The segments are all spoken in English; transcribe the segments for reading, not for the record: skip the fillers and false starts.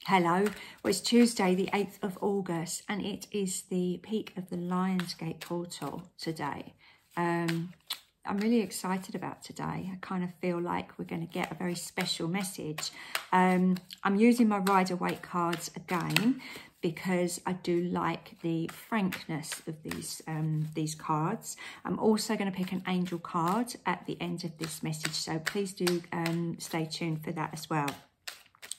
Hello, well, it's Tuesday the 8th of August and it is the peak of the Lionsgate portal today. I'm really excited about today. I kind of feel like we're going to get a very special message. I'm using my Rider-Waite cards again because I do like the frankness of these cards. I'm also going to pick an angel card at the end of this message, so please do stay tuned for that as well.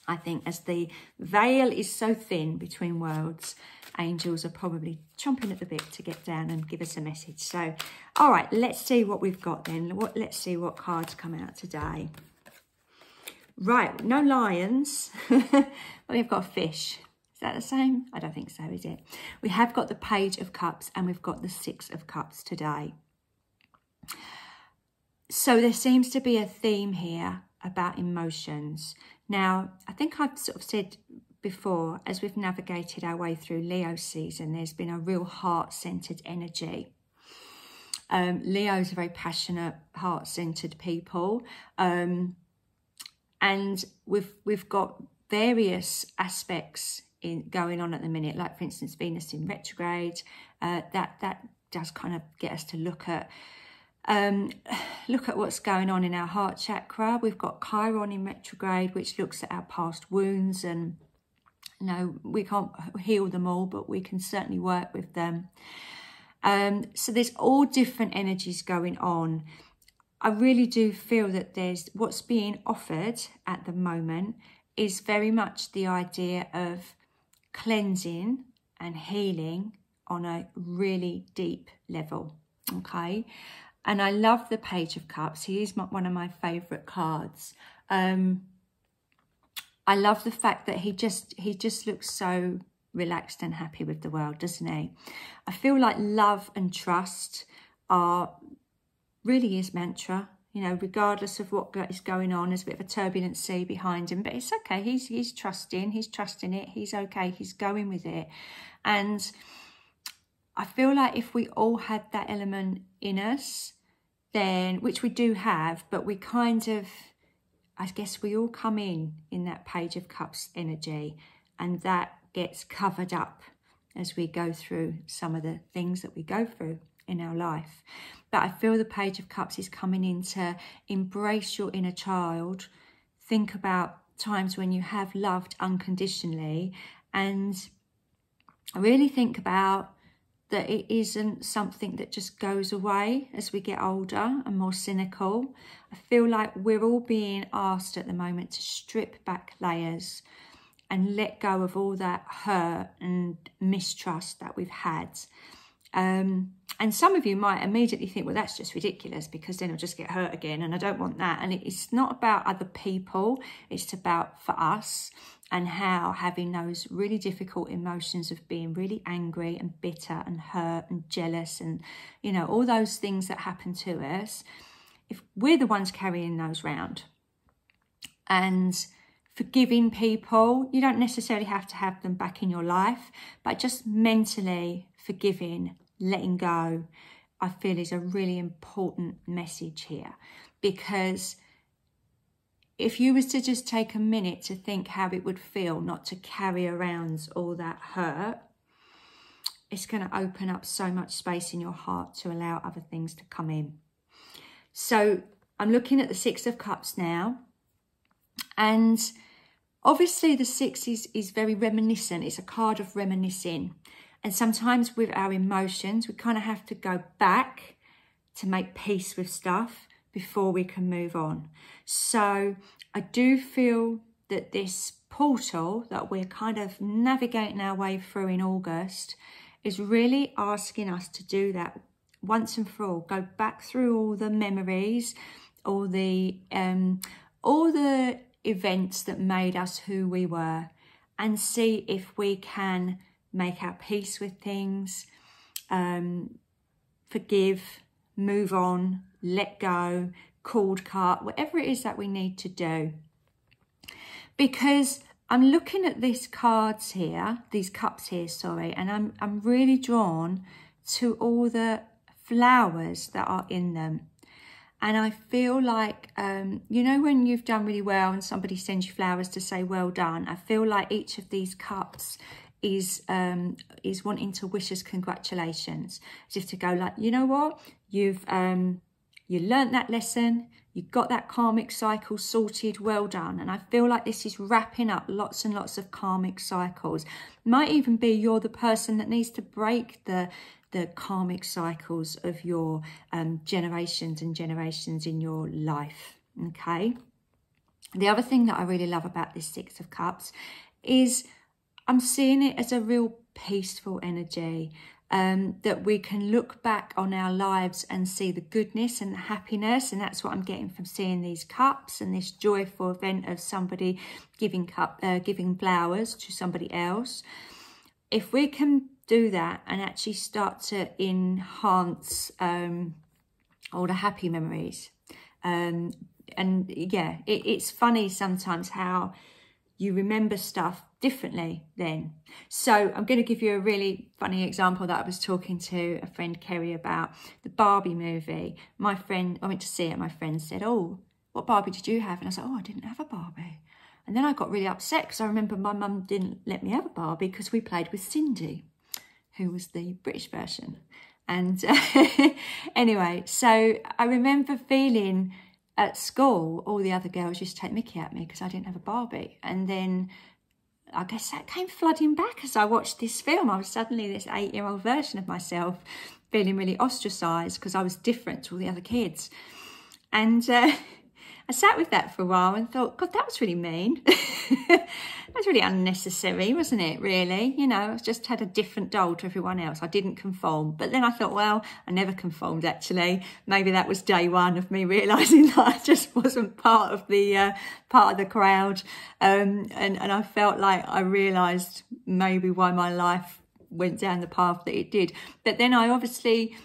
I think as the veil is so thin between worlds, angels are probably chomping at the bit to get down and give us a message. So, all right, let's see what we've got then. Let's see what cards come out today. Right, no lions. We've got a fish. Is that the same? I don't think so, is it? We have got the Page of Cups and we've got the Six of Cups today. So there seems to be a theme here about emotions. Now, I think I've sort of said before, as we've navigated our way through Leo season, there's been a real heart-centered energy. Leo's a very passionate, heart-centered people. And we've got various aspects going on at the minute, like, for instance, Venus in retrograde. That does kind of get us to look at what's going on in our heart chakra. We've got Chiron in retrograde, which looks at our past wounds, and you know, we can't heal them all, but we can certainly work with them. So there's all different energies going on. I really do feel that there's what's being offered at the moment is very much the idea of cleansing and healing on a really deep level, okay? And I love the Page of Cups. He is one of my favourite cards. I love the fact that he just looks so relaxed and happy with the world, doesn't he? I feel like love and trust are really his mantra. You know, regardless of what is going on, there's a bit of a turbulent sea behind him, but it's okay. He's trusting it. He's okay. He's going with it. And I feel like if we all had that element in us, then, which we do have, but we kind of, I guess we all come in that Page of Cups energy, and that gets covered up as we go through some of the things that we go through in our life. But I feel the Page of Cups is coming in to embrace your inner child, think about times when you have loved unconditionally, and really think about that it isn't something that just goes away as we get older and more cynical. I feel like we're all being asked at the moment to strip back layers and let go of all that hurt and mistrust that we've had. And some of you might immediately think, well, that's just ridiculous because then I'll just get hurt again, and I don't want that. And it's not about other people, it's about for us, and how having those really difficult emotions of being really angry and bitter and hurt and jealous and, you know, all those things that happen to us, if we're the ones carrying those round. And forgiving people, you don't necessarily have to have them back in your life, but just mentally forgiving, letting go, I feel is a really important message here. Because if you was to just take a minute to think how it would feel not to carry around all that hurt, it's going to open up so much space in your heart to allow other things to come in. So I'm looking at the Six of Cups now, and obviously the Six is very reminiscent. It's a card of reminiscing. And sometimes with our emotions, we kind of have to go back to make peace with stuff before we can move on. So I do feel that this portal that we're kind of navigating our way through in August is really asking us to do that once and for all. Go back through all the memories, all the events that made us who we were, and see if we can make our peace with things, forgive, move on, let go, cord cut, whatever it is that we need to do. Because I'm looking at these cards here, these cups here, sorry, and I'm really drawn to all the flowers that are in them. And I feel like, you know, when you've done really well and somebody sends you flowers to say well done, I feel like each of these cups is wanting to wish us congratulations, as if to go like, you know what, you learnt that lesson, you got that karmic cycle sorted, well done. And I feel like this is wrapping up lots and lots of karmic cycles. Might even be you're the person that needs to break the karmic cycles of your generations and generations in your life, okay? The other thing that I really love about this Six of Cups is I'm seeing it as a real peaceful energy, that we can look back on our lives and see the goodness and the happiness, and that's what I'm getting from seeing these cups and this joyful event of somebody giving flowers to somebody else. If we can do that and actually start to enhance all the happy memories, and yeah, it's funny sometimes how you remember stuff differently then. So I'm going to give you a really funny example that I was talking to a friend, Kerry, about the Barbie movie. My friend, I went to see it, my friend said, oh, what Barbie did you have? And I said, oh, I didn't have a Barbie. And then I got really upset because I remember my mum didn't let me have a Barbie because we played with Cindy, who was the British version. And anyway, so I remember feeling at school, all the other girls used to take mickey at me because I didn't have a Barbie. And then I guess that came flooding back as I watched this film. I was suddenly this 8-year-old version of myself, feeling really ostracised because I was different to all the other kids. And I sat with that for a while and thought, God, that was really mean. That was really unnecessary, wasn't it, really? You know, I just had a different doll to everyone else. I didn't conform. But then I thought, well, I never conformed, actually. Maybe that was day one of me realising that I just wasn't part of the crowd. And I felt like I realised maybe why my life went down the path that it did. But then I obviously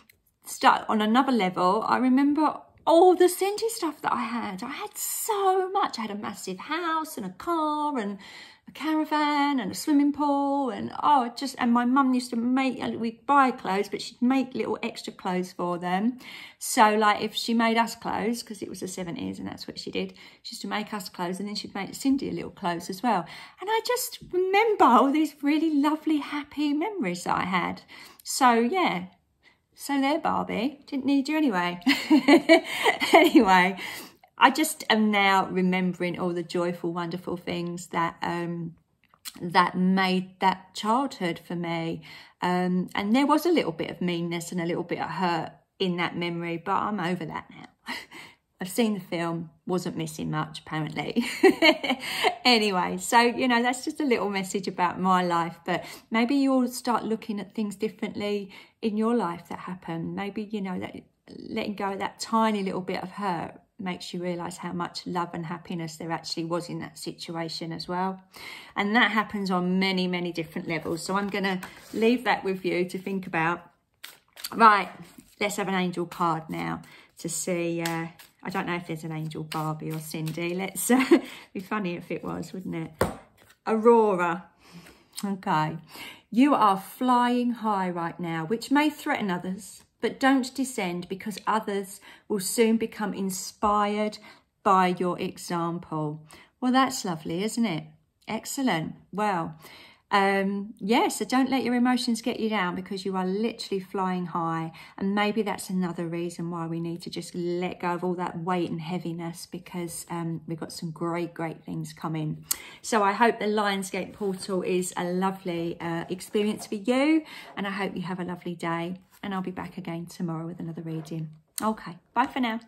start on another level. I remember all the Cindy stuff that I had. I had so much. I had a massive house and a car and a caravan and a swimming pool, and and my mum used to make, we'd buy clothes, but she'd make little extra clothes for them. So like if she made us clothes, because it was the 70s and that's what she did, she used to make us clothes, and then she'd make Cindy a little clothes as well. And I just remember all these really lovely, happy memories that I had. So yeah. So there, Barbie. Didn't need you anyway. Anyway, I just am now remembering all the joyful, wonderful things that that made that childhood for me. And there was a little bit of meanness and a little bit of hurt in that memory, but I'm over that now. I've seen the film, wasn't missing much, apparently. Anyway, so, you know, that's just a little message about my life. But maybe you'll start looking at things differently in your life that happen. Maybe, you know, that letting go of that tiny little bit of hurt makes you realise how much love and happiness there actually was in that situation as well. And that happens on many, many different levels. So I'm going to leave that with you to think about. Right, let's have an angel card now to see... I don't know if there's an angel Barbie or Cindy. Let's be funny if it was, wouldn't it? Aurora. Okay. You are flying high right now, which may threaten others, but don't descend, because others will soon become inspired by your example. Well, that's lovely, isn't it? Excellent. Well, yeah, so don't let your emotions get you down, because you are literally flying high. And maybe that's another reason why we need to just let go of all that weight and heaviness, because we've got some great things coming. So I hope the Lionsgate portal is a lovely experience for you, and I hope you have a lovely day, and I'll be back again tomorrow with another reading. Okay, bye for now.